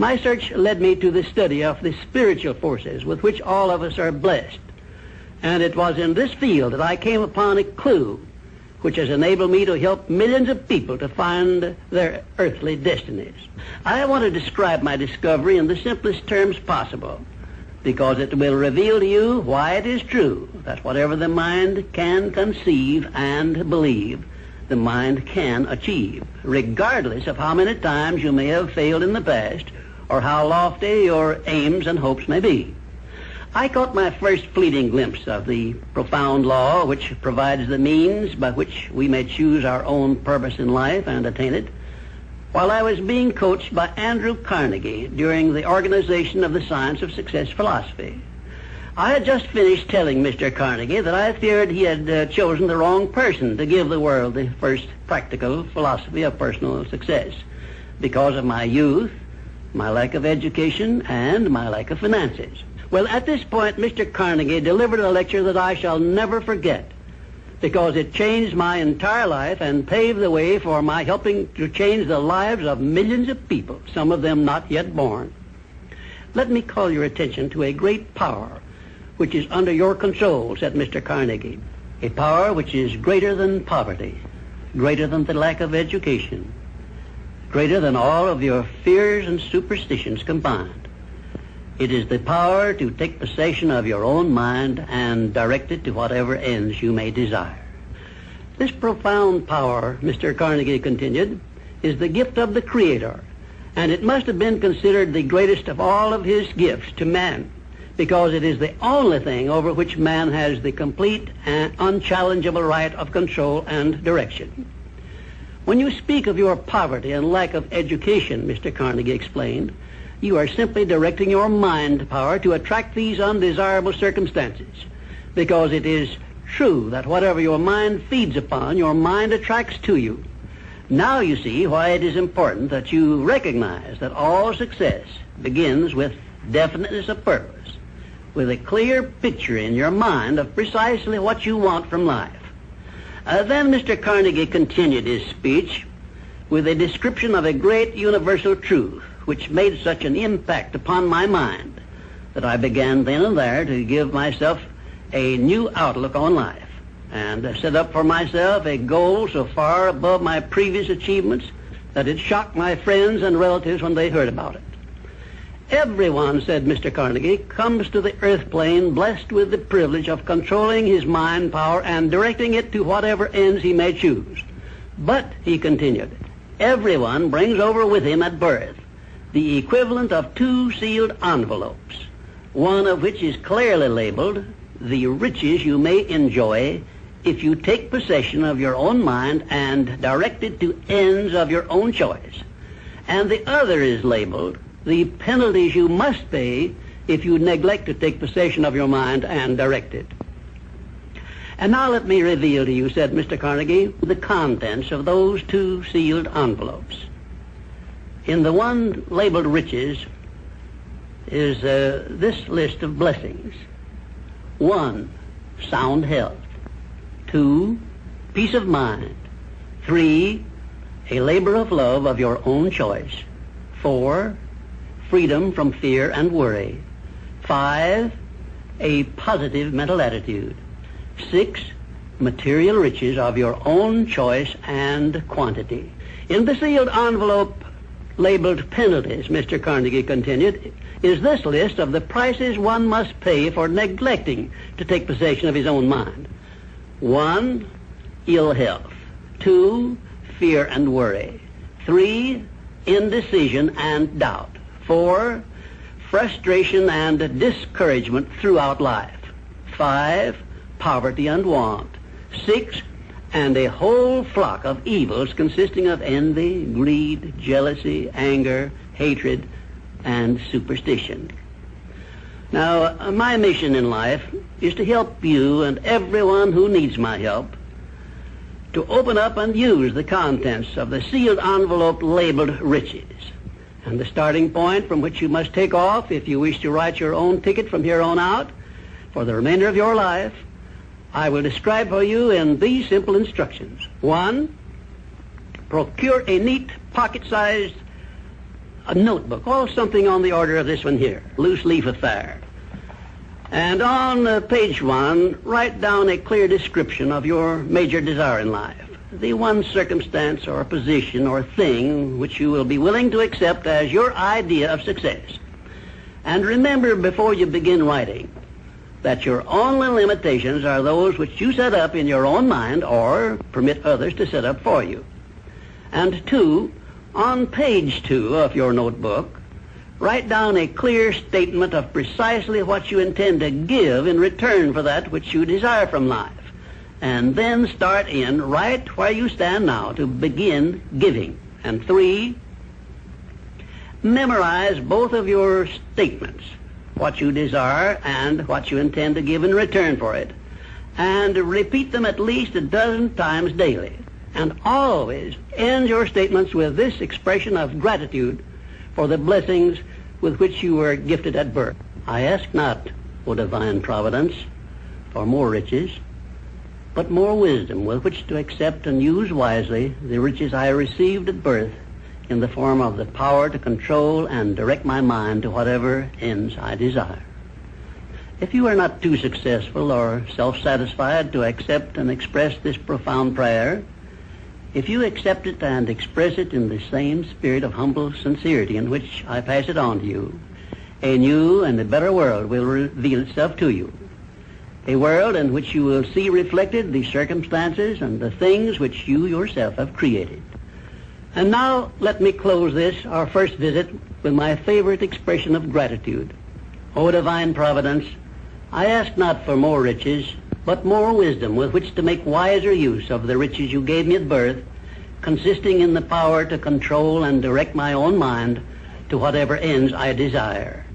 My search led me to the study of the spiritual forces with which all of us are blessed. And it was in this field that I came upon a clue which has enabled me to help millions of people to find their earthly destinies. I want to describe my discovery in the simplest terms possible, because it will reveal to you why it is true that whatever the mind can conceive and believe, the mind can achieve, regardless of how many times you may have failed in the past or how lofty your aims and hopes may be. I caught my first fleeting glimpse of the profound law which provides the means by which we may choose our own purpose in life and attain it, while I was being coached by Andrew Carnegie during the organization of the Science of Success philosophy. I had just finished telling Mr. Carnegie that I feared he had chosen the wrong person to give the world the first practical philosophy of personal success because of my youth, my lack of education, and my lack of finances. Well, at this point, Mr. Carnegie delivered a lecture that I shall never forget, because it changed my entire life and paved the way for my helping to change the lives of millions of people, some of them not yet born. Let me call your attention to a great power which is under your control, said Mr. Carnegie, a power which is greater than poverty, greater than the lack of education, greater than all of your fears and superstitions combined. It is the power to take possession of your own mind and direct it to whatever ends you may desire. This profound power, Mr. Carnegie continued, is the gift of the Creator, and it must have been considered the greatest of all of his gifts to man, because it is the only thing over which man has the complete and unchallengeable right of control and direction. When you speak of your poverty and lack of education, Mr. Carnegie explained, you are simply directing your mind power to attract these undesirable circumstances, because it is true that whatever your mind feeds upon, your mind attracts to you. Now you see why it is important that you recognize that all success begins with definiteness of purpose, with a clear picture in your mind of precisely what you want from life. Then Mr. Carnegie continued his speech with a description of a great universal truth which made such an impact upon my mind that I began then and there to give myself a new outlook on life and set up for myself a goal so far above my previous achievements that it shocked my friends and relatives when they heard about it. Everyone, said Mr. Carnegie, comes to the earth plane blessed with the privilege of controlling his mind power and directing it to whatever ends he may choose. But, he continued, everyone brings over with him at birth the equivalent of 2 sealed envelopes, one of which is clearly labeled, the riches you may enjoy if you take possession of your own mind and direct it to ends of your own choice. And the other is labeled, the penalties you must pay if you neglect to take possession of your mind and direct it. And now let me reveal to you, said Mr. Carnegie, the contents of those 2 sealed envelopes. In the one labeled riches is this list of blessings. 1, sound health. 2, peace of mind. 3, a labor of love of your own choice. 4, freedom from fear and worry. 5, a positive mental attitude. 6, material riches of your own choice and quantity. In the sealed envelope labeled penalties, Mr. Carnegie continued, is this list of the prices one must pay for neglecting to take possession of his own mind. 1, ill health. 2, fear and worry. 3, indecision and doubt. 4, frustration and discouragement throughout life. 5, poverty and want. 6, and a whole flock of evils consisting of envy, greed, jealousy, anger, hatred, and superstition. Now, my mission in life is to help you and everyone who needs my help to open up and use the contents of the sealed envelope labeled riches. And the starting point from which you must take off if you wish to write your own ticket from here on out for the remainder of your life, I will describe for you in these simple instructions. 1, procure a neat pocket-sized a notebook, or something on the order of this one here, loose leaf affair. And on page 1, write down a clear description of your major desire in life, the one circumstance or position or thing which you will be willing to accept as your idea of success. And remember before you begin writing that your only limitations are those which you set up in your own mind or permit others to set up for you. And 2, on page 2 of your notebook, write down a clear statement of precisely what you intend to give in return for that which you desire from life. And then start in right where you stand now to begin giving. And 3, memorize both of your statements, what you desire and what you intend to give in return for it, and repeat them at least a dozen times daily. And always end your statements with this expression of gratitude for the blessings with which you were gifted at birth. I ask not, O divine providence, for more riches, but more wisdom with which to accept and use wisely the riches I received at birth in the form of the power to control and direct my mind to whatever ends I desire. If you are not too successful or self-satisfied to accept and express this profound prayer, if you accept it and express it in the same spirit of humble sincerity in which I pass it on to you, a new and a better world will reveal itself to you. A world in which you will see reflected the circumstances and the things which you yourself have created. And now let me close this, our first visit, with my favorite expression of gratitude. O divine providence, I ask not for more riches, but more wisdom with which to make wiser use of the riches you gave me at birth, consisting in the power to control and direct my own mind to whatever ends I desire.